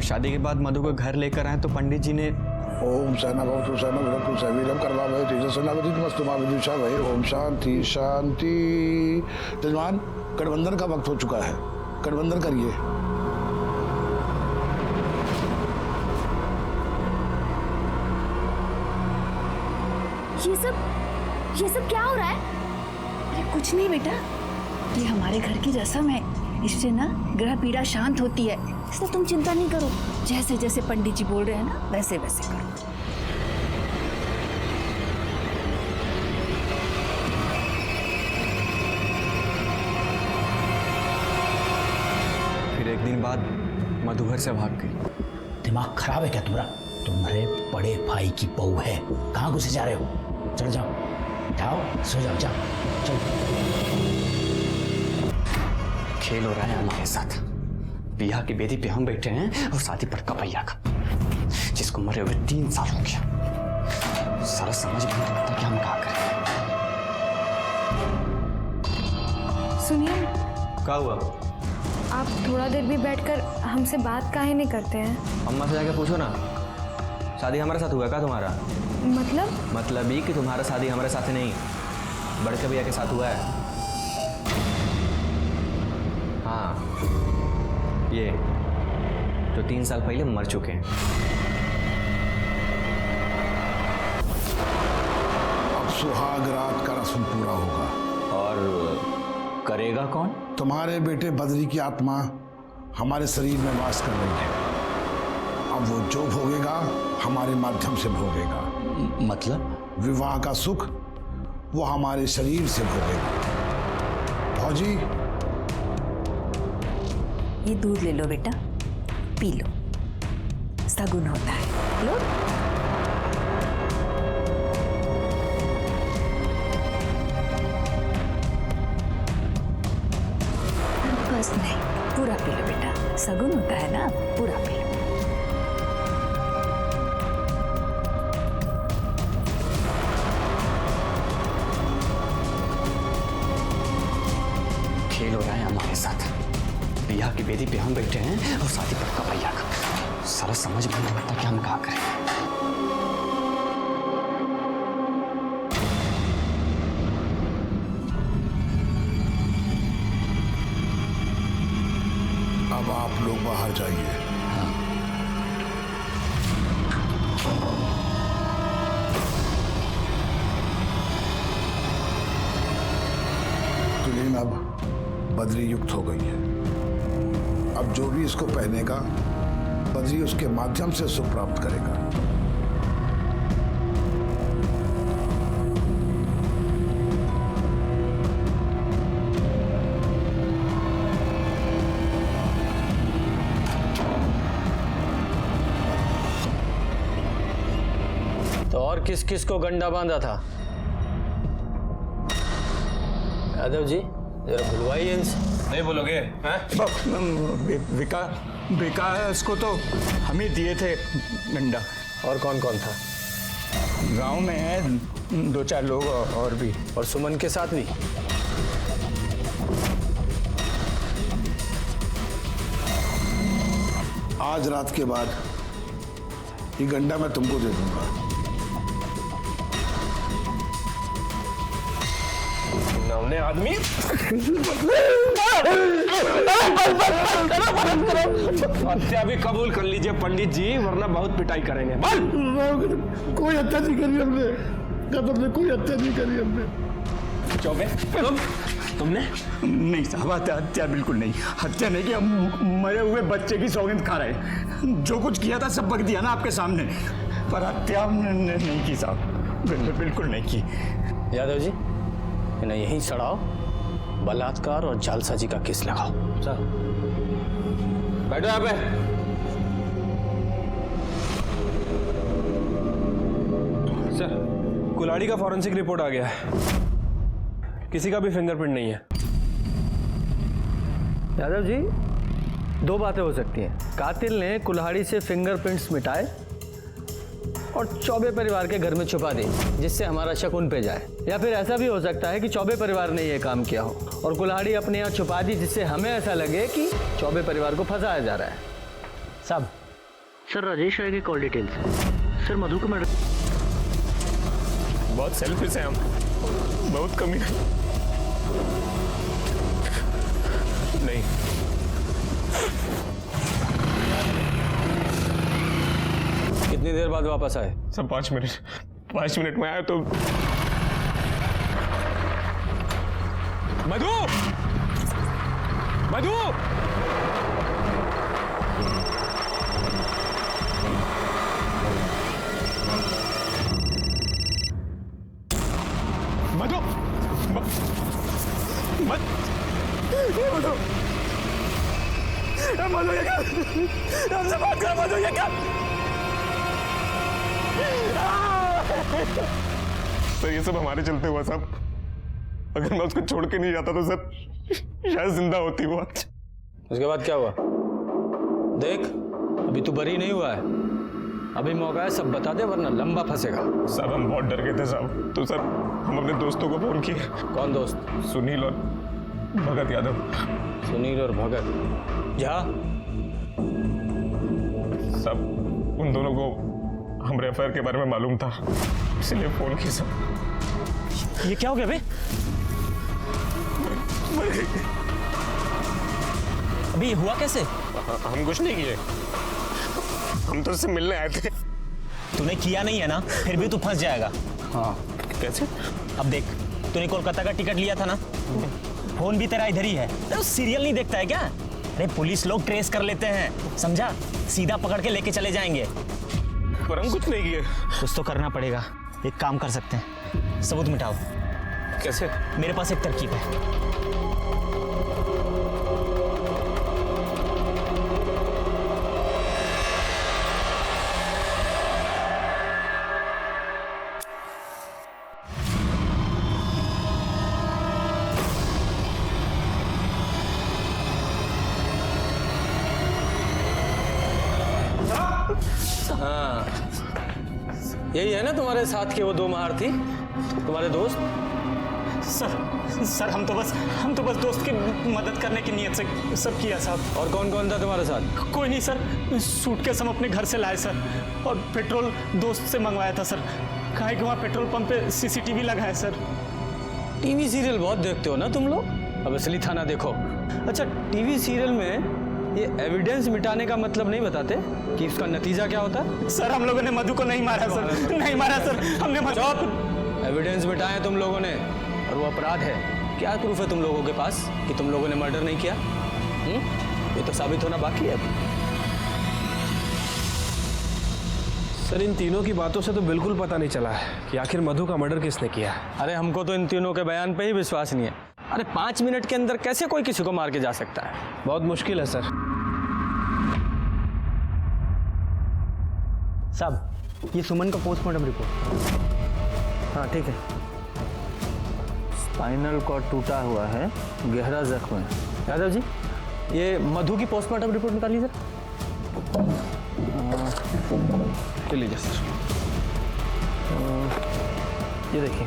फिर शादी के बाद मधु को घर लेकर आए तो पंडित जी ने ओम सहना भवतु सहना भवतु सवीरम कर्मा भवतु तेजस्विनावतीतमस्तु मा विद्विषा भय। ओम शांति शांति। जजमान, गठबंधन का वक्त हो चुका है, गठबंधन करिए। ये सब क्या हो रहा है? अरे कुछ नहीं बेटा, ये हमारे घर की रस्म है, इससे ना ग्रह पीड़ा शांत होती है, इसलिए तुम चिंता नहीं करो। जैसे जैसे पंडित जी बोल रहे हैं ना वैसे वैसे करो। फिर एक दिन बाद मधु घर से भाग गई। दिमाग खराब है क्या तुम्हारा? तुम्हारे बड़े भाई की बहू है, कहाँ घुसे जा रहे हो? चलो जाओ जाओ, सो जाओ जाओ चलो। खेल हो रहा है हमारे साथ। बियाह की बेदी पे हम बैठे हैं और शादी पर कपैया का, जिसको मरे हुए 3 साल हो गया। सारा समझ नहीं आता कि हम क्या करें। सुनिए, क्या हुआ? आप थोड़ा देर भी बैठकर हमसे बात काहे नहीं करते हैं? अम्मा से जाके पूछो ना, शादी हमारे साथ हुआ क्या तुम्हारा? मतलब ही कि तुम्हारा शादी हमारे साथ नहीं, बड़के भैया के साथ हुआ है। हाँ, ये जो 3 साल पहले मर चुके हैं। अब सुहाग रात का रस्म पूरा होगा। और करेगा कौन? तुम्हारे बेटे बद्री की आत्मा हमारे शरीर में वास कर रही है। अब वो जो भोगेगा हमारे माध्यम से भोगेगा। मतलब विवाह का सुख वो हमारे शरीर से भोगेगा। भौजी, ये दूध ले लो बेटा, पी लो, सगुन होता है। लो। बस नहीं, पूरा पी लो बेटा, सगुन होता है ना, पूरा पी लो। खेल हो रहा है हमारे साथ। बियाह की बेदी पे हम बैठे हैं और शादी पर कपैया का। सारा समझ में नहीं आता कि हम क्या करें। अब आप लोग बाहर जाइए। दुल्हन अब बद्री युक्त हो गई है। अब जो भी इसको पहनेगा, बद्री उसके माध्यम से सुख प्राप्त करेगा। तो और किस किस को गंडा बांधा था? यादव जी, जरा बुलवाइए इनसे। नहीं बोलोगे? विकास को तो हम ही दिए थे डंडा। और कौन कौन था? गांव में है 2-4 लोग और भी। और सुमन के साथ भी? आज रात के बाद ये गंडा मैं तुमको दे दूंगा। नवने आदमी हत्या भी कबूल कर लीजिए पंडित जी, वरना बहुत पिटाई करेंगे। कोई हत्या नहीं करी हमने, कदम ने कोई हत्या नहीं करी हमने। चौबे, तुमने? नहीं साहब, हत्या बिल्कुल नहीं। हत्या नहीं की, हम मरे हुए बच्चे की सौगंध खा रहे। जो कुछ किया था सब बक दिया ना आपके सामने, पर हत्या नहीं की साहब, बिल्कुल नहीं की। यादव जी, इन्हें यहीं सड़ाओ, बलात्कार और जालसाजी का केस लगाओ। सर बैठो यहाँ पे। सर, कुल्हाड़ी का फॉरेंसिक रिपोर्ट आ गया है, किसी का भी फिंगरप्रिंट नहीं है। यादव जी, 2 बातें हो सकती हैं। कातिल ने कुल्हाड़ी से फिंगरप्रिंट्स मिटाए और चौबे परिवार के घर में छुपा दी, जिससे हमारा शक उन पे जाए। या फिर ऐसा भी हो सकता है कि चौबे परिवार ने यह काम किया हो और कुल्हाड़ी अपने यहाँ छुपा दी, जिससे हमें ऐसा लगे कि चौबे परिवार को फंसाया जा रहा है। साहब, सर राजेश राय की कॉल डिटेल्स। सर मधु को मर्डर। बहुत सेल्फिश है हम, बहुत कमी नहीं। कितनी देर बाद वापस आए? सब 5 मिनट, 5 मिनट में आया तो मधु, मधु, मधु, मधु ये कर, हमसे बात कर मधु, ये कर। सर ये सब हमारे चलते हुआ सब। अगर मैं उसको छोड़ के नहीं जाता तो सर शायद जिंदा होती वो आज। उसके बाद क्या हुआ? देख अभी तू बरी नहीं हुआ है, अभी मौका है, सब बता दे वरना लंबा फंसेगा। साहब हम बहुत डर गए थे साहब, तो सर हम अपने दोस्तों को फोन किए। कौन दोस्त? सुनील और भगत यादव। सुनील और भगत झा? सब उन दोनों को हमारे अफेयर के बारे में मालूम था, इसलिए फोन किया सब। ये क्या हो गया बे? अभी हुआ कैसे? हम कुछ नहीं किए, हम तो उससे मिलने आए थे। तूने किया नहीं है ना, फिर भी तू फंस जाएगा। हाँ कैसे? अब देख, तूने कोलकाता का टिकट लिया था ना, फोन भी तेरा इधर ही है। तो सीरियल नहीं देखता है क्या? अरे पुलिस लोग ट्रेस कर लेते हैं, समझा? सीधा पकड़ के लेके चले जाएंगे। पर हम कुछ नहीं किए। कुछ तो करना पड़ेगा। एक काम कर सकते हैं, सबूत मिटाओ। कैसे? मेरे पास एक तरकीब है। हाँ यही है ना तुम्हारे साथ के वो दो महारथी, तुम्हारे दोस्त? सर हम तो बस दोस्त की मदद करने की नीयत से सब किया साहब। और कौन कौन था तुम्हारे साथ? कोई नहीं सर, सूटकेस हम अपने घर से लाए सर, और पेट्रोल दोस्त से मंगवाया था सर। काहे कि वहाँ पेट्रोल पंप पे सीसीटीवी लगा है सर। टीवी सीरियल बहुत देखते हो ना तुम लोग, अब असली थाना देखो। अच्छा टीवी सीरियल में ये एविडेंस मिटाने का मतलब नहीं बताते कि इसका नतीजा क्या होता है? सर हम लोगों ने मधु को नहीं मारा सर, नहीं मारा सर, हमने चुप! एविडेंस मिटाए तुम लोगों ने और वो अपराध है। क्या प्रूफ है तुम लोगों के पास कि तुम लोगों ने मर्डर नहीं किया? ये तो साबित होना बाकी है अभी। सर इन तीनों की बातों से तो बिल्कुल पता नहीं चला है कि आखिर मधु का मर्डर किसने किया। अरे हमको तो इन तीनों के बयान पे ही विश्वास नहीं है। अरे 5 मिनट के अंदर कैसे कोई किसी को मार के जा सकता है? बहुत मुश्किल है सर। साहब ये सुमन का पोस्टमार्टम रिपोर्ट। हाँ ठीक है। स्पाइनल कॉर्ड टूटा हुआ है, गहरा जख्म है। यादव जी ये मधु की पोस्टमार्टम रिपोर्ट निकालिए सर। ले लीजिए सर। ये देखिए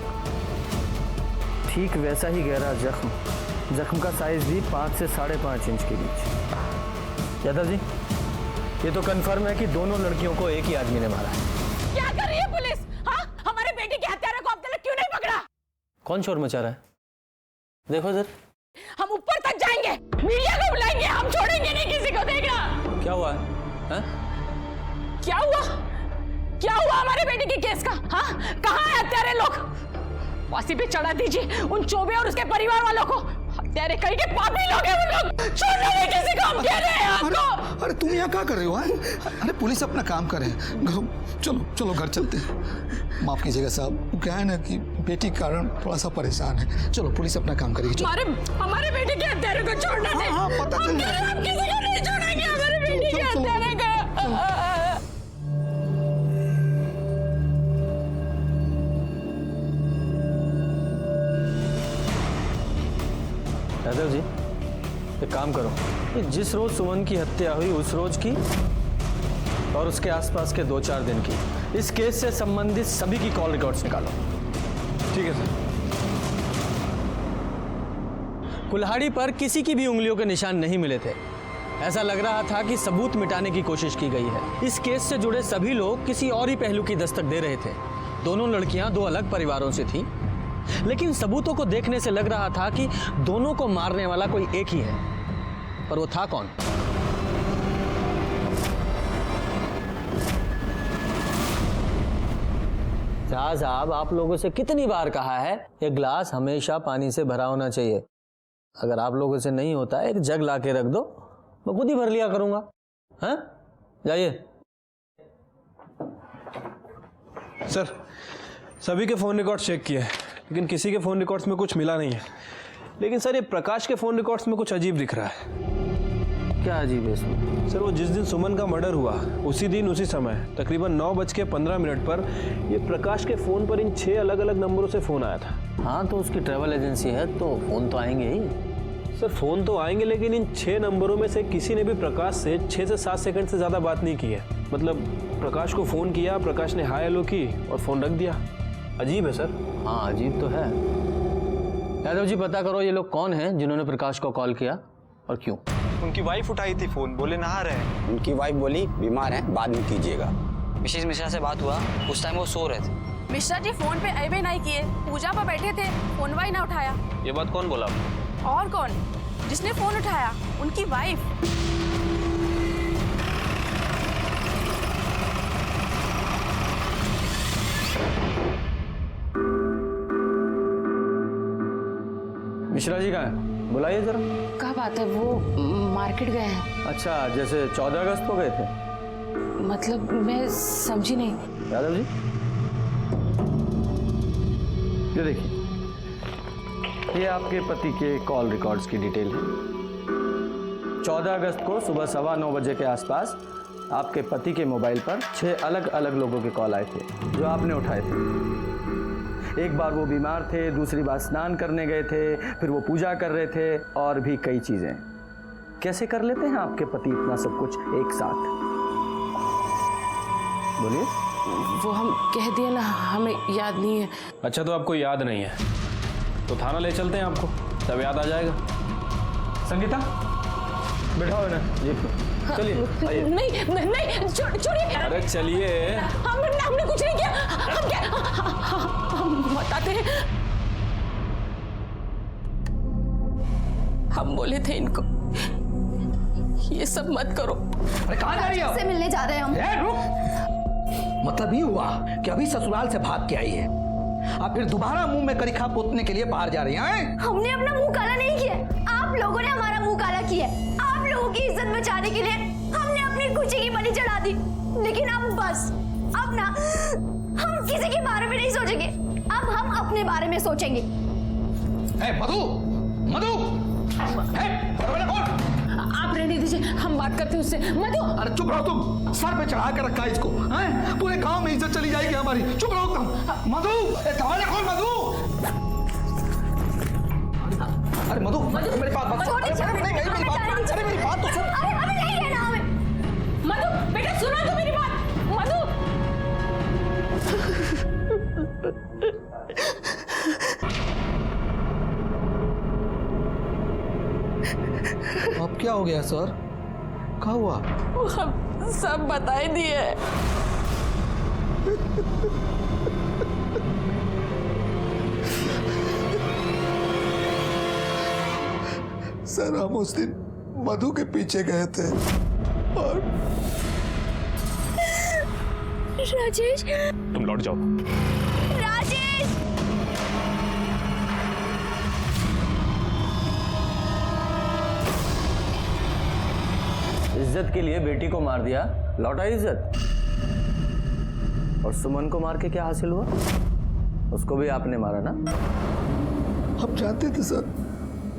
ठीक वैसा ही गहरा जख्म का साइज भी 5 से 5.5 इंच के बीच। यादव जी ये तो कंफर्म है कि दोनों लड़कियों को एक ही आदमी ने मारा है। क्या कर रही है पुलिस? हाँ हमारे बेटी के हत्यारे को अब तक क्यों नहीं पकड़ा? कौन शोर मचा रहा है? देखो सर। हम ऊपर तक जाएंगे, मीडिया को बुलाएंगे, हम छोड़ेंगे नहीं किसी को। देखना क्या हुआ है? हा? क्या हुआ? क्या हुआ हमारे बेटे के केस का? हाँ कहाँ है हत्यारे लोग? फांसी पे चढ़ा दीजिए उन चौबे और उसके परिवार वालों को। हत्यारे कहीं के पापी लोग हैं वो लोग। छोड़ना नहीं किसी को, हम कह रहे हैं आपको। अरे तुम यहाँ क्या कर रहे हो? अरे पुलिस अपना काम करे। चलो चलो घर चलते हैं। माफ कीजिएगा साहब, वो क्या है ना कि बेटी के कारण थोड़ा सा परेशान है। चलो पुलिस अपना काम करेगी। हमारे बेटे के हत्यारे को छोड़ना नहीं। हाँ पता चल जाए। हम किसी को नहीं छोड़ेंगे हमारे बेटे के हत्यारे को। यादव जी एक काम करो, जिस रोज सुमन की हत्या हुई उस रोज की और उसके आसपास के 2-4 दिन की इस केस से संबंधित सभी की कॉल रिकॉर्ड्स निकालो। ठीक है सर। कुल्हाड़ी पर किसी की भी उंगलियों के निशान नहीं मिले थे, ऐसा लग रहा था कि सबूत मिटाने की कोशिश की गई है। इस केस से जुड़े सभी लोग किसी और ही पहलू की दस्तक दे रहे थे। दोनों लड़कियां 2 अलग परिवारों से थीं, लेकिन सबूतों को देखने से लग रहा था कि दोनों को मारने वाला कोई एक ही है, पर वो था कौन? शाह साहब, आप लोगों से कितनी बार कहा है ये ग्लास हमेशा पानी से भरा होना चाहिए। अगर आप लोगों से नहीं होता है, एक जग ला के रख दो, मैं खुद ही भर लिया करूंगा। हैं? जाइए। सर, सभी के फ़ोन रिकॉर्ड्स चेक किए, लेकिन किसी के फ़ोन रिकॉर्ड्स में कुछ मिला नहीं है। लेकिन सर, ये प्रकाश के फ़ोन रिकॉर्ड्स में कुछ अजीब दिख रहा है। क्या अजीब है इसमें? सर, वो जिस दिन सुमन का मर्डर हुआ उसी दिन उसी समय तकरीबन 9:15 पर ये प्रकाश के फ़ोन पर इन 6 अलग अलग नंबरों से फ़ोन आया था। हाँ, तो उसकी ट्रैवल एजेंसी है तो फ़ोन तो आएंगे ही। सर, फ़ोन तो आएंगे, लेकिन इन 6 नंबरों में से किसी ने भी प्रकाश से 6 से 7 सेकंड से ज़्यादा बात नहीं की है। मतलब प्रकाश को फ़ोन किया, प्रकाश ने हाय हेलो की और फ़ोन रख दिया। अजीब है सर। हाँ, अजीब तो है। यादव जी, पता करो ये लोग कौन हैं जिन्होंने प्रकाश को कॉल किया और क्यों? उनकी वाइफ उठाई थी फ़ोन, बोले नहा रहे हैं। उनकी वाइफ बोली बीमार हैं, बाद में कीजिएगा। मिसेस मिश्रा से बात हुआ, उस टाइम वो सो रहे थे। मिश्रा जी फोन पे अबे नहीं किए, पूजा पर बैठे थे, फोन वाई ना उठाया। ये बात कौन बोला? और कौन? जिसने फोन उठाया, उनकी वाइफ। मिश्रा जी कहाँ है? बुलाइए जरा। क्या बात है? वो मार्केट गए हैं। अच्छा, जैसे 14 अगस्त को गए थे? मतलब मैं समझी नहीं। यादव जी, ये देखिए, ये आपके पति के कॉल रिकॉर्ड्स की डिटेल है। 14 अगस्त को सुबह 9:15 बजे के आसपास आपके पति के मोबाइल पर 6 अलग अलग लोगों के कॉल आए थे जो आपने उठाए थे। एक बार वो बीमार थे, दूसरी बार स्नान करने गए थे, फिर वो पूजा कर रहे थे और भी कई चीजें। कैसे कर लेते हैं आपके पति इतना सब कुछ एक साथ? बोलिए। वो हम कह दिए ना, हमें याद नहीं है। अच्छा, तो आपको याद नहीं है तो थाना ले चलते हैं आपको, तब याद आ जाएगा। संगीता, बैठाओ ना जीप पे। चलिए, आइए। नहीं, छोड़िए। अरे चलिए। हमने कुछ नहीं किया। हम क्या? हम बताते हैं। हम बोले थे इनको ये सब मत करो। अरे कहाँ जा रही हो? से मिलने जा रहे हैं हम। रुक। मतलब ये हुआ कि अभी ससुराल से भाग के आई है, अब फिर दोबारा मुंह में करिखा पोतने के लिए बाहर जा रही हैं? हमने अपना मुंह काला नहीं किया, आप लोगों ने हमारा मुंह काला किया। आप लोगों की इज्जत बचाने के लिए हमने अपनी खुशी की बलि चढ़ा दी। लेकिन अब बस, अब ना हम किसी के बारे में नहीं सोचेंगे, अब हम अपने बारे में सोचेंगे। मधु, मधु, कौन? आप रहने दीजिए, हम बात करते हैं उससे। मधु, अरे चुप रहो तुम, सर पे चढ़ा के रखा है इसको, हैं? पूरे गांव में इज्जत चली जाएगी हमारी। चुप रहो तुम। मधु, दरवाजा खोल मधु। अरे मधु, मेरी बात मत सुन। अरे मेरी बात तो सुन। अरे हमें नहीं रहना हमें। मधु बेटा, सुनो तो मेरी बात। मधु, अब क्या हो गया सर? क्या हुआ? हम सब बता ही दिए। सर, हम उस दिन मधु के पीछे गए थे और राजेश, तुम लौट जाओ। राजेश, इज्जत के लिए बेटी को मार दिया, लौटा इज्जत। और सुमन को मार के क्या हासिल हुआ? उसको भी आपने मारा ना? हम जानते थे सर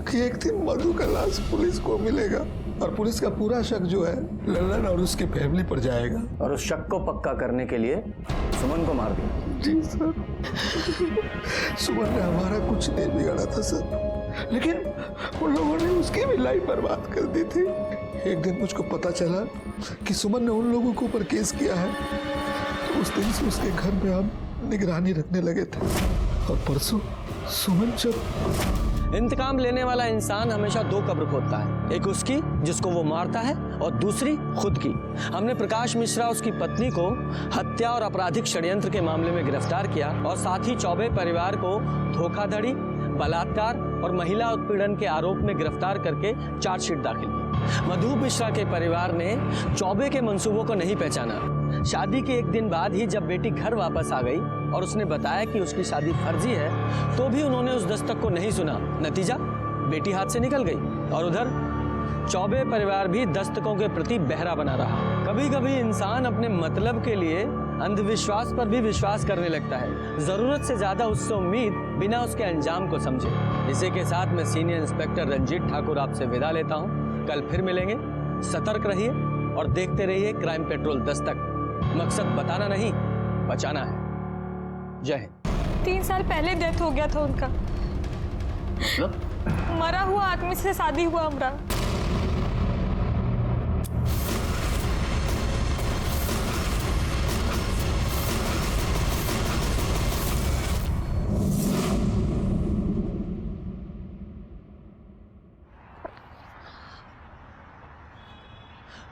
कि एक दिन मधु का लाश पुलिस को मिलेगा और पुलिस का पूरा शक जो है ललन और उसकी फैमिली पर जाएगा। और उस शक को पक्का करने के लिए सुमन को मार दिया। जी सर, सुमन ने हमारा कुछ नहीं बिगाड़ा था सर, लेकिन उन लोगों ने उसकी भी लाइफ बर्बाद कर दी थी। एक दिन मुझको पता चला कि सुमन ने उन लोगों के ऊपर केस किया है, तो उस दिन से उसके घर में हम निगरानी रखने लगे थे। और परसों सुमन जब इंतकाम लेने वाला इंसान हमेशा दो कब्र खोदता है, एक उसकी जिसको वो मारता है और दूसरी खुद की। हमने प्रकाश मिश्रा उसकी पत्नी को हत्या और आपराधिक षड्यंत्र के मामले में गिरफ्तार किया और साथ ही चौबे परिवार को धोखाधड़ी, बलात्कार और महिला उत्पीड़न के आरोप में गिरफ्तार करके चार्जशीट दाखिल की। मधु मिश्रा के परिवार ने चौबे के मंसूबों को नहीं पहचाना। शादी के एक दिन बाद ही जब बेटी घर वापस आ गई और उसने बताया कि उसकी शादी फर्जी है, तो भी उन्होंने उस दस्तक को नहीं सुना। नतीजा, बेटी हाथ से निकल गई और उधर चौबे परिवार भी दस्तकों के प्रति बहरा बना रहा। कभी कभी इंसान अपने मतलब के लिए अंधविश्वास पर भी विश्वास करने लगता है, जरूरत से ज्यादा उससे उम्मीद बिना उसके अंजाम को समझे। इसी के साथ मैं सीनियर इंस्पेक्टर रंजीत ठाकुर आपसे विदा लेता हूँ। कल फिर मिलेंगे। सतर्क रहिए और देखते रहिए क्राइम पेट्रोल दस्तक। मकसद बताना नहीं, बचाना है। जय हिंद। 3 साल पहले डेथ हो गया था उनका। मरा हुआ आदमी से शादी हुआ हमारा।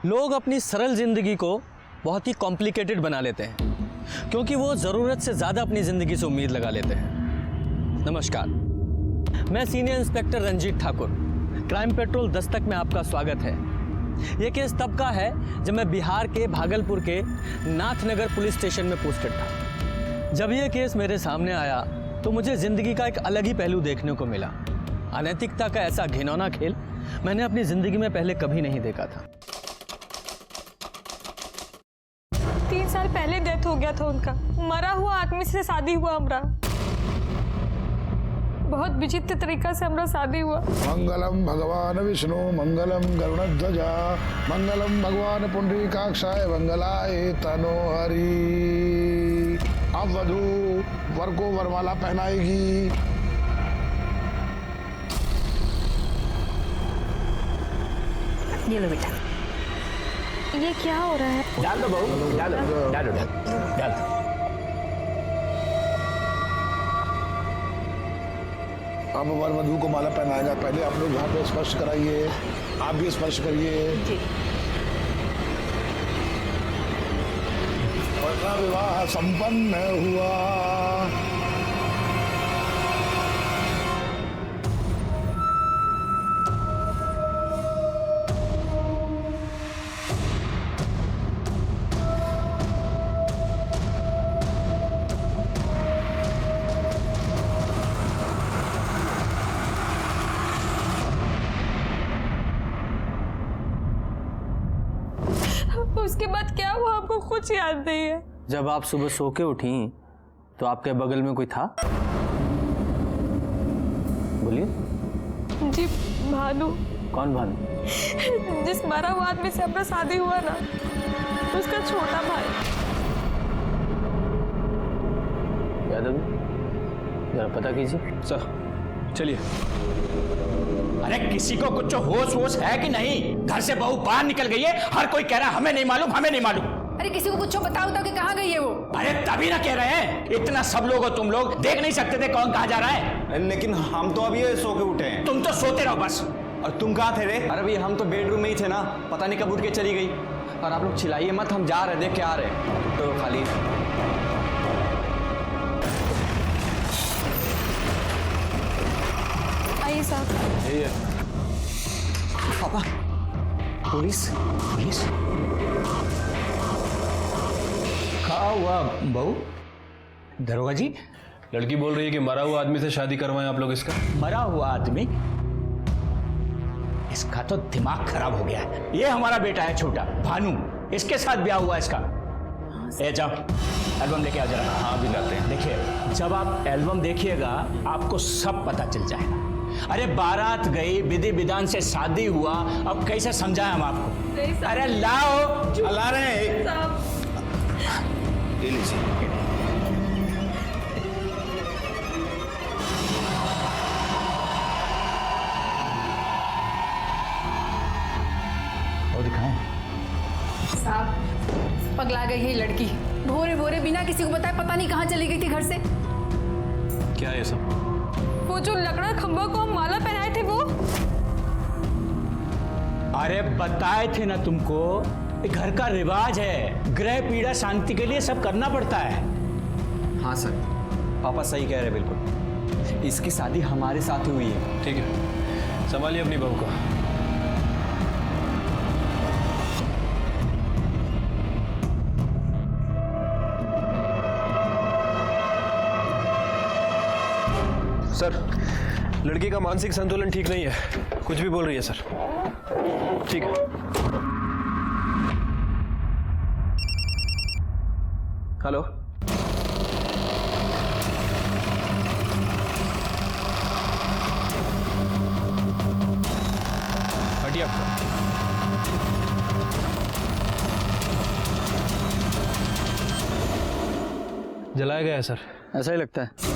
लोग अपनी सरल जिंदगी को बहुत ही कॉम्प्लिकेटेड बना लेते हैं क्योंकि वो जरूरत से ज्यादा अपनी जिंदगी से उम्मीद लगा लेते हैं। नमस्कार, मैं senior inspector Ranjit Thakur. Crime patrol Dastak में आपका स्वागत है। यह केस तब का है जब मैं बिहार के भागलपुर के नाथनगर पुलिस स्टेशन में पोस्टेड था। जब यह केस मेरे सामने आया तो मुझे जिंदगी का एक अलग ही पहलू देखने को मिला। अनैतिकता का ऐसा घिनौना खेल मैंने अपनी जिंदगी में पहले कभी नहीं देखा था। 3 साल पहले डेथ हो गया था उनका। मरा हुआ आदमी से शादी हुआ हमारा। बहुत विचित्र तरीका से हमारा शादी हुआ। मंगलम भगवान विष्णु मंगलम गरुड़ध्वजा मंगलम भगवान पुंडरीकाक्षाय मंगलाय तनोहरि। अब वधू वर को वरमाला पहनाएगी। ये लो बेटा। ये क्या हो रहा है? डाल दो बहू, डालो डालो डाल दो। अब वर वधू को माला पहनाएगा। पहले आप लोग यहाँ पे स्पर्श कराइए, आप भी स्पर्श करिए। और विवाह संपन्न हुआ। उसके बाद क्या हुआ आपको कुछ याद नहीं है? जब आप सुबह सो के उठी तो आपके बगल में कोई था? बोलिए। जी भानु। कौन भानु? जिस मरा हुआ आदमी से अपना शादी हुआ ना, उसका छोटा भाई। यादव, जरा पता कीजिए। सर चलिए। अरे किसी को कुछ होश वोश है कि नहीं? घर से बहू बाहर निकल गई है, हर कोई कह रहा है हमें नहीं मालूम, हमें नहीं मालूम। अरे किसी को कुछ बताओ तो कि कहाँ गई है वो? अरे तभी ना कह रहे हैं, इतना सब लोग हो तुम लोग, देख नहीं सकते थे कौन कहाँ जा रहा है? लेकिन हम तो अभी सो के उठे हैं। तुम तो सोते रहो बस। और तुम कहाँ थे रे? अरे भैया हम तो बेडरूम में ही थे ना, पता नहीं कब उठ के चली गई। और आप लोग चिल्लाइए मत, हम जा रहे, देख के आ रहे तो खाली। आइए साहब। पापा, पुलिस पुलिस कहा हुआ बहू? दरोगा जी, लड़की बोल रही है कि मरा हुआ आदमी से शादी करवाएं आप लोग इसका। मरा हुआ आदमी? इसका तो दिमाग खराब हो गया है। ये हमारा बेटा है छोटा भानु, इसके साथ ब्याह हुआ इसका। ए जाओ एल्बम लेके आ जरा। हाँ भी लाते हैं। देखिए, जब आप एल्बम देखिएगा आपको सब पता चल जाएगा। अरे बारात गई, विधि विधान से शादी हुआ, अब कैसे समझाएं हम आपको? अरे लाओ, ला रहे हैं। ले लीजिए। वो दिखाएं। साहब, पगला गई है लड़की। भोरे भोरे बिना किसी को बताए पता नहीं कहाँ चली गई थी घर से। क्या है सब? वो वो जो लकड़ा खंभा को हम माला पहनाए थे वो? अरे बताए थे ना तुमको, ये घर का रिवाज है, ग्रह पीड़ा शांति के लिए सब करना पड़ता है। हाँ सर, पापा सही कह रहे बिल्कुल। इसकी शादी हमारे साथ हुई है। ठीक है, संभालिए अपनी बहू को। सर, लड़की का मानसिक संतुलन ठीक नहीं है, कुछ भी बोल रही है सर। ठीक है। हेलो, हटिए आपका। जलाया गया है सर। ऐसा ही लगता है।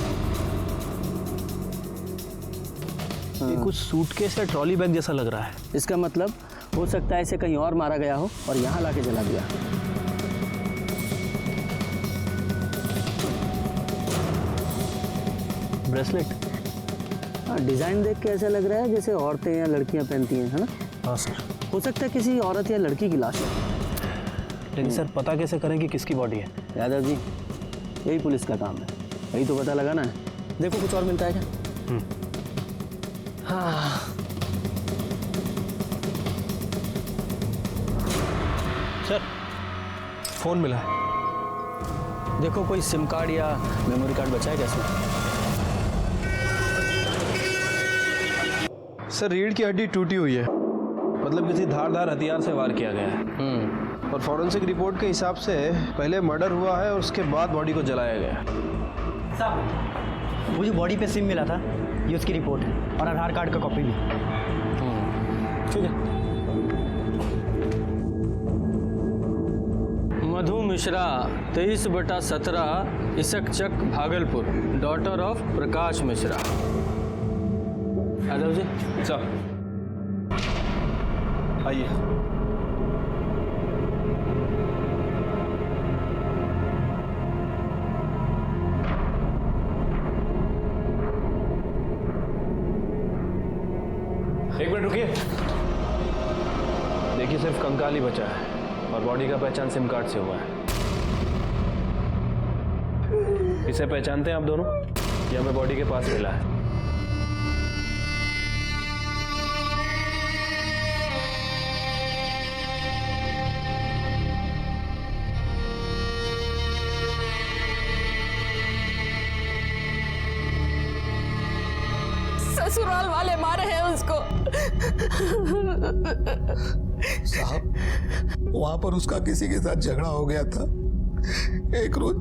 ये कुछ सूटकेस या ट्रॉली बैग जैसा लग रहा है। इसका मतलब हो सकता है इसे कहीं और मारा गया हो और यहाँ लाके जला दिया। ब्रेसलेट? हाँ, डिजाइन देख के ऐसा लग रहा है जैसे औरतें या लड़कियां पहनती हैं, है ना? हाँ सर। हो सकता है किसी औरत या लड़की की लाश है। लेकिन सर पता कैसे करें कि किसकी बॉडी है? यादव जी, यही पुलिस का काम है, यही तो पता लगाना है। देखो कुछ और मिलता है क्या? हाँ, सर फोन मिला है। देखो कोई सिम कार्ड या मेमोरी कार्ड बचा है क्या इसमें? सर रीढ़ की हड्डी टूटी हुई है, मतलब किसी धारदार हथियार से वार किया गया है। और फॉरेंसिक रिपोर्ट के हिसाब से पहले मर्डर हुआ है और उसके बाद बॉडी को जलाया गया। साहब, वो जो बॉडी पे सिम मिला था, ये उसकी रिपोर्ट है और आधार कार्ड का कॉपी भी। ठीक है। मधु मिश्रा 23/17 इसकचक Bhagalpur, daughter of Prakash Mishra. Yadav ji sir आइए। एक मिनट रुकिए। देखिए सिर्फ कंकाल ही बचा है और बॉडी का पहचान सिम कार्ड से हुआ है। इसे पहचानते हैं आप दोनों? ये हमें बॉडी के पास मिला है। ससुराल वाले मारे हैं उसको। साहब, वहां पर उसका किसी के साथ झगड़ा हो गया था। एक रोज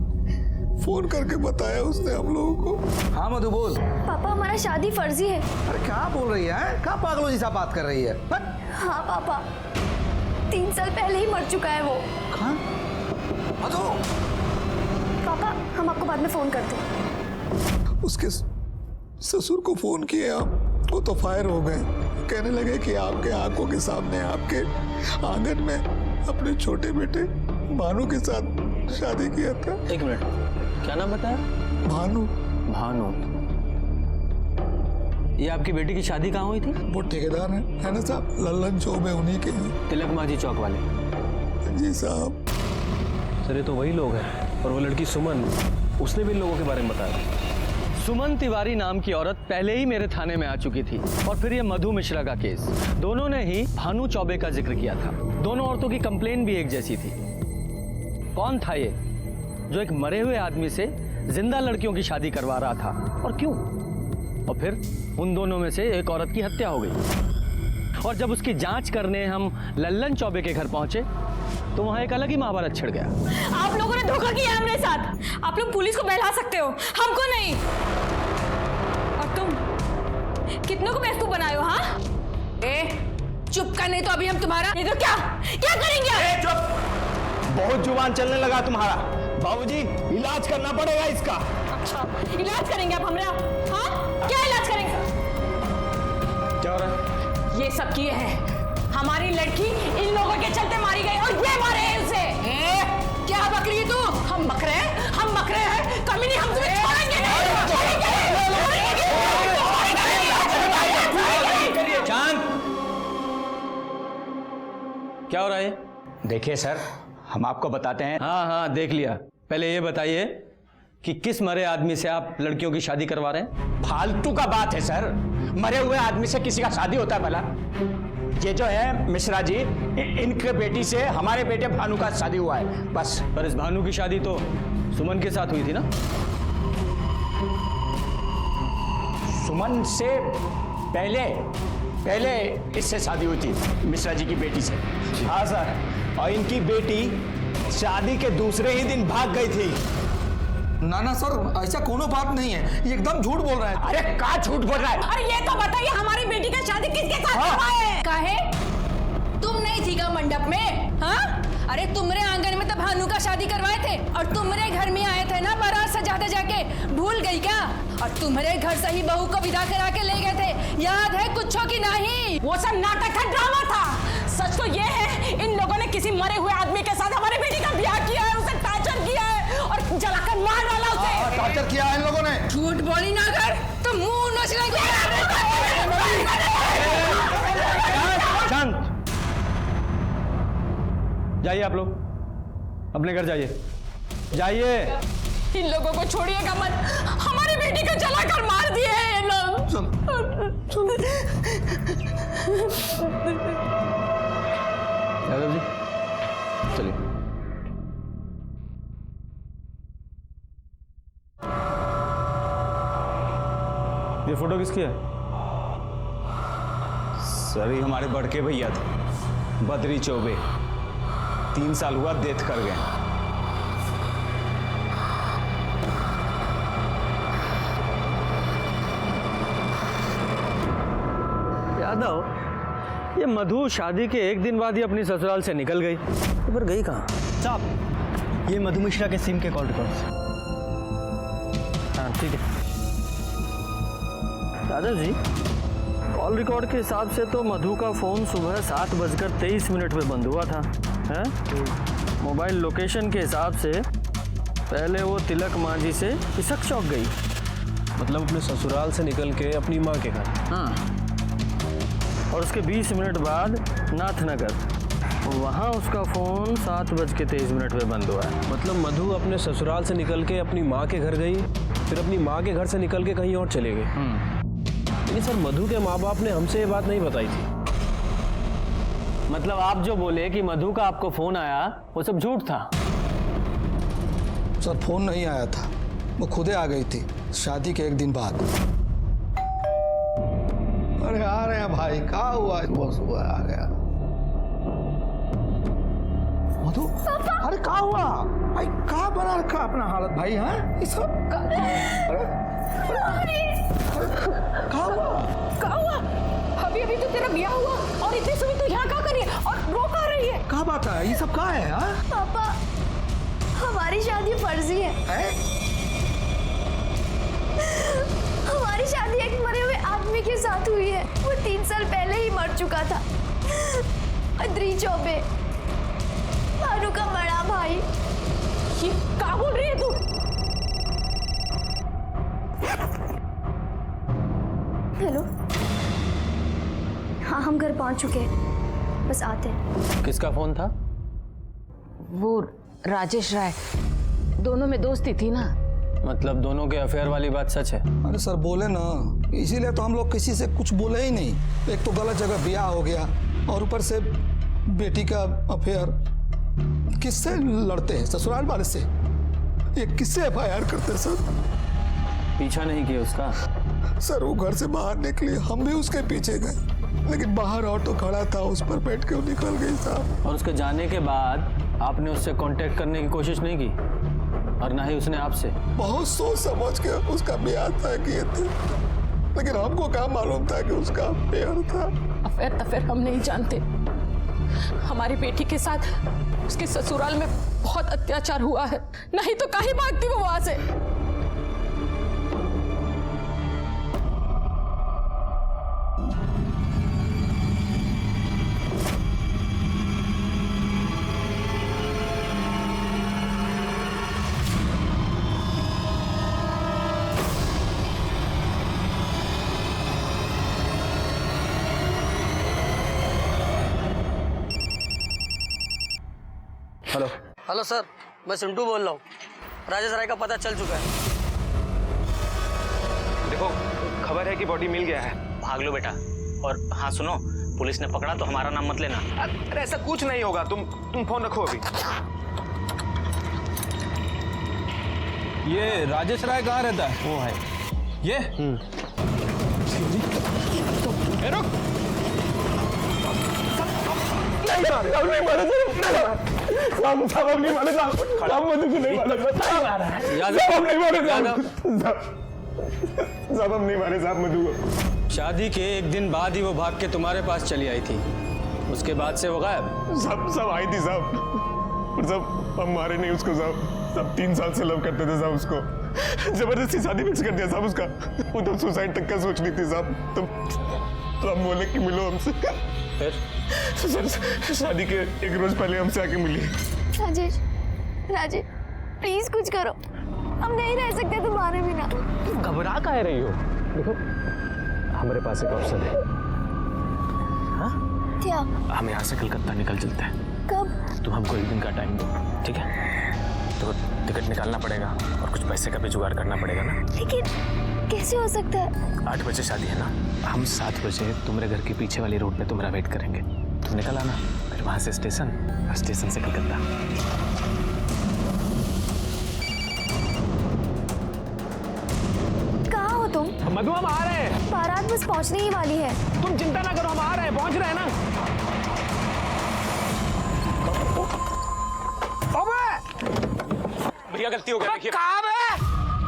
फोन करके बताया उसने हम लोगों को। हाँ मधु बोल। पापा, हमारा शादी फर्जी है। अरे क्या बोल रही है? क्या पागलों जैसा बात कर रही है? हाँ पापा, 3 साल पहले ही मर चुका है वो। हाँ? मधु। पापा, हम आपको बाद में फोन करते हैं। उसके ससुर को फोन किए आप, वो तो फायर हो गए। कहने लगे कि आपके आंखों के सामने आपके आंगन में अपने छोटे बेटे भानु के साथ शादी किया था। एक मिनट, क्या नाम बताया? भानु। भानु। ये आपकी बेटी की शादी कहाँ हुई थी? वो ठेकेदार है ना साहब, लल्लन चौबे, उन्हीं के हैं। तिलक माझी चौक वाले? जी साहब। सर ये तो वही लोग हैं। और वो लड़की सुमन, उसने भी इन लोगों के बारे में बताया। सुमन तिवारी नाम की औरत पहले ही मेरे थाने में आ चुकी थी। और फिर ये मधु मिश्रा का केस, दोनों ने ही भानु चौबे का जिक्र किया था। दोनों औरतों की कंप्लेन भी एक जैसी थी। कौन था ये जो एक मरे हुए आदमी से जिंदा लड़कियों की शादी करवा रहा था, और क्यों? और फिर उन दोनों में से एक औरत की हत्या हो गई। और जब उसकी जांच करने हम लल्लन चौबे के घर पहुंचे तो वहां एक अलग ही महाभारत छिड़ गया। आप लोगों ने धोखा किया है मेरे साथ। आप लोग पुलिस को बहला सकते हो, हमको नहीं। और तुम कितनों को बेवकूफ बनाए हो? हाँ, चुप कर, नहीं तो अभी हम तुम्हारा नहीं तो क्या क्या करेंगे? चुप, बहुत जुबान चलने लगा तुम्हारा। बाबूजी, इलाज करना पड़ेगा इसका। अच्छा, इलाज करेंगे आप हमारा? हाँ, क्या इलाज करेंगे? क्या हो रहा है? ये सब किए हैं, हमारी लड़की इन लोगों के चलते मारी गई और ये मारे हैं उसे। क्या बकरी तू? हम बकरे हैं, हम बकरे हैं। कमीनी, हम तुम्हें छोड़ेंगे नहीं, छोड़ेंगे नहीं। क्या हो रहा है? देखिए सर, हम आपको बताते हैं। हाँ हाँ देख लिया। पहले ये बताइए कि किस मरे आदमी से आप लड़कियों की शादी करवा रहे हैं? फालतू का बात है सर, मरे हुए आदमी से किसी का शादी होता है भला? ये जो है मिश्रा जी, इनके बेटी से हमारे बेटे भानु का शादी हुआ है बस। पर इस भानु की शादी तो सुमन के साथ हुई थी ना? सुमन से पहले इससे शादी हुई थी, मिश्रा जी की बेटी से। हाँ सर, और इनकी बेटी शादी के दूसरे ही दिन भाग गई थी। ना ना सर, ऐसा कोनो बात नहीं है, ये एकदम झूठ बोल रहा है। अरे का झूठ बोल रहा है? अरे ये तो बताइए हमारी बेटी का शादी किसके साथ हुआ है? काहे? तुम नहीं थी का मंडप में? हाँ? अरे तुमरे आंगन में तो भानु का शादी करवाए थे और तुमरे घर में आए थे ना बारात सजाते जाके, भूल गई क्या? और तुम्हारे घर से ही बहू को विदा करा के ले गए थे, याद है कुछो की नहीं? वो सब नाटक था, ड्रामा था। सच तो ये है इन लोगों ने किसी मरे हुए आदमी के साथ हमारी बेटी का ब्याह किया है, उसे टॉर्चर किया है और जलाकर मार डाला उसे। टॉर्चर किया है इन लोगों ने। झूठ बोली ना कर तो मुंह नोच लेंगे। शांत जाइए, आप लोग अपने घर जाइए, जाइए। इन लोगों को छोड़िएगा मत, हमारी बेटी को जलाकर मार दिए हैं ये लोग। यादव जी चलिए। ये फोटो किसकी है? सर ये हमारे बड़के भैया थे, बद्री चौबे। 3 साल हुआ डेथ कर गए। यादव, ये मधु शादी के एक दिन बाद ही अपनी ससुराल से निकल गई, पर गई कहाँ? साहब, ये मधु मिश्रा के सिम के कॉल रिकॉर्ड्स। हाँ ठीक है। यादव जी, कॉल रिकॉर्ड के हिसाब से तो मधु का फोन सुबह 7:23 पे बंद हुआ था, हैं? मोबाइल लोकेशन के हिसाब से पहले वो तिलक मांझी से इसक चौक गई। मतलब अपने ससुराल से निकल के अपनी माँ के घर। हाँ, और उसके 20 मिनट बाद नाथनगर, वहाँ उसका फ़ोन 7:23 पे बंद हुआ है। मतलब मधु अपने ससुराल से निकल के अपनी माँ के घर गई, फिर अपनी माँ के घर से निकल के कहीं और चले गए। लेकिन सर मधु के माँ बाप ने हमसे ये बात नहीं बताई थी। मतलब आप जो बोले कि मधु का आपको फ़ोन आया, वो सब झूठ था? सर फोन नहीं आया था, वो खुदे आ गई थी शादी के एक दिन बाद। अरे आ रहे हैं भाई, कहाँ हुआ? बस हुआ, आ गया। मधु, अरे कहाँ हुआ भाई? कहाँ बना रखा अपना हालत भाई? हैं ये सब कहाँ हुआ? कहाँ हुआ? अभी अभी तो तेरा ब्याह हुआ और इतनी सुबह तू यहाँ क्या कर रही है और रो कहाँ रही है? कहाँ बात है? ये सब कहाँ है? हाँ? पापा, हमारी शादी फर्जी है। हमारी शादी एक मरे हुए आदमी के साथ हुई है, वो 3 साल पहले ही मर चुका था। बद्री चौबे, भानु का बड़ा भाई। ये क्या बोल रही है तू? हेलो, हाँ हम घर पहुंच चुके हैं, बस आते हैं। किसका फ़ोन था? वो राजेश राय, दोनों में दोस्ती थी ना। मतलब दोनों के अफेयर वाली बात सच है? अरे सर बोले ना, इसीलिए तो हम लोग किसी से कुछ बोले ही नहीं। एक तो गलत जगह ब्याह हो गया और ऊपर से बेटी का अफेयर। किससे लड़ते हैं? ससुराल वाले से। ये किससे FIR करते हैं सर? पीछा नहीं किया उसका? सर वो घर से बाहर निकली, हम भी उसके पीछे गए, लेकिन बाहर ऑटो खड़ा था, उस पर बैठ के वो निकल गई साहब। और उसके जाने के बाद आपने उससे कांटेक्ट करने की कोशिश नहीं की और ना ही उसने आपसे? बहुत सोच समझ के उसका ब्याह तय किए थे, लेकिन हमको क्या मालूम था कि उसका अफेयर था। अफेयर हम नहीं जानते। हमारी बेटी के साथ उसके ससुराल में बहुत अत्याचार हुआ है, नहीं तो काहे भागती वो वहां से। हेलो हेलो सर, मैं सिंटू बोल रहा हूँ। राजेश राय का पता चल चुका है। देखो, खबर है कि बॉडी मिल गया है। भाग लो बेटा। और हाँ सुनो, पुलिस ने पकड़ा तो हमारा नाम मत लेना। अरे ऐसा कुछ नहीं होगा, तुम फोन रखो अभी। ये राजेश राय कहाँ रहता है? वो है ये। रुक। नहीं मारा साहब मधु को। शादी के एक दिन बाद ही वो भाग के तुम्हारे पास चली आई थी, उसके बाद से वो गायब। सब आई थी साहब, और सब हम मारे नहीं उसको साहब। सब 3 साल से लव करते थे साहब उसको, जबरदस्ती शादी फिक्स कर दिया साहब उसका। वो तो सुसाइड तक का सोच रही थी साहब। तो हम बोले कि मिलो हमसे। फिर शादी के 1 रोज पहले हमसे आके मिली। राजेश, राजेश प्लीज कुछ करो, हम नहीं रह सकते तुम्हारे बिना। घबरा काहे रही हो? देखो, हमारे पास एक ऑप्शन है। हाँ? क्या? हम यहाँ से कलकत्ता निकल चलते हैं। कब? तुम हमको 1 दिन का टाइम दो, ठीक है? तो टिकट निकालना पड़ेगा और कुछ पैसे का भी जुगाड़ करना पड़ेगा ना। लेकिन कैसे हो सकता है? 8 बजे शादी है ना, हम 7 बजे तुम्हारे घर के पीछे वाली रोड पे तुम्हारा वेट करेंगे। तुम निकल आना, फिर वहाँ से स्टेशन और स्टेशन से कलकत्ता। कहाँ हो तुम? मधु, हम आ रहे हैं। बारात बस पहुँचने ही वाली है। तुम चिंता ना करो, हम आ रहे हैं, पहुँच रहे हैं ना। भैया गलती हो गया, देखिए। कहाँ पे?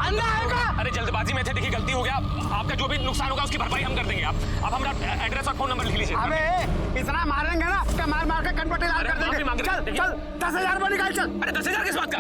अंदर आएगा? अरे जल्दबाजी में थे, देखिए गलती हो गया। आपका जो भी नुकसान होगा उसकी भरपाई हम कर देंगे। आप हमारा एड्रेस और फोन नंबर लिख लीजिए। अबे इतना मारेंगे ना, मार मार के कनपट्टी लाल कर देंगे। चल 10,000 रुपये निकाल चल। अरे 10,000 किस बात का?